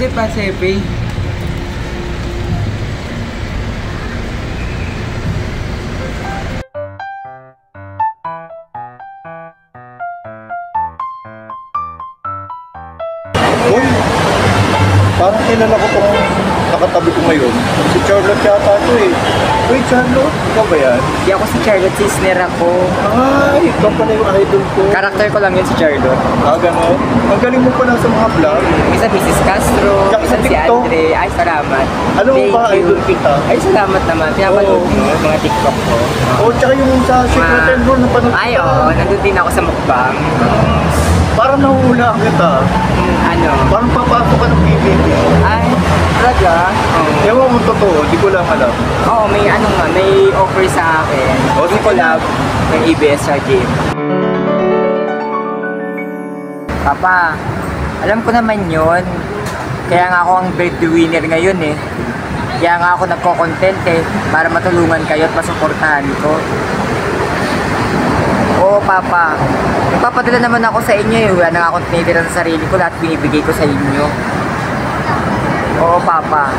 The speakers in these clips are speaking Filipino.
Pwede pa, Sepe. Uy, parang kilala ko tong nakatabi ko ngayon. Si Charlotte yata ito eh. Wait, Charlotte? Ikaw ba yan? Di ako si Charlotte, Cisner ako. Ay, ikaw pala yung idol ko. Karakter ko lang yun si Charlotte. Ah, gano'n? Ang galing mo pala sa mga vlog. Isa Mrs. Castro, Tsaka isa sa si TikTok. Andre. Ay, salamat. Alam mo Thank ba, you. idol kita? Ay, salamat naman. Pinapanood Oo. mo yung mga TikTok ko. Oh, tsaka yung sa Secret and Rule na panood Ay, oo. Nandun din ako sa mukbang. Parang nahuhula kita. Ano? Parang papasok ka ng PBB. Ay, talaga? Oo. Ewan mo totoo, di ko lang alam. Oo, may ano nga, may offer sa akin. O, Yung collab ng EBS sa gym. Papa, alam ko naman yun. Kaya nga ako ang breadwinner ngayon eh. Kaya nga ako nagko-content eh, para matulungan kayo at masuportahan ko. Oo, Papa. Nagpapadala naman ako sa inyo eh. Wala na akong tinitira sa sarili ko. Lahat binibigay ko sa inyo. Oo, Papa.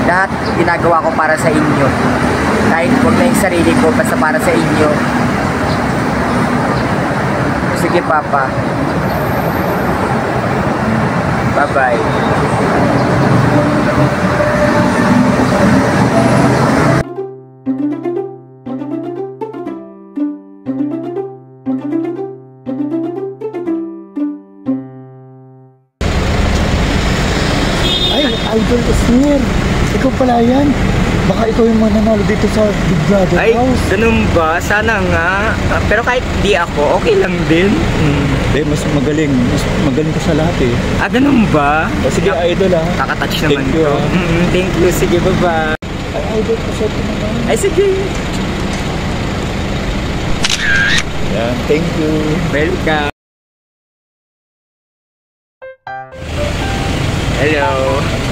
Lahat ginagawa ko para sa inyo. Kahit huwag na yung sarili ko, basta para sa inyo. Sige, Papa. Bye-bye. Ay, idol Isner. Ikaw pala yan. Baka ikaw yung mananalo dito sa Big Brother Ay, House. ganun ba? Sana nga. Pero kahit di ako, okay lang din. Mas magaling ka sa lahat eh. Ah, ganun ba? O sige, idol ah. Kakatouch naman Thank you, to. Thank you. Sige, bye-bye. Ay, idol, pasok naman. Ay, sige. Yan, thank you. Welcome. Hello.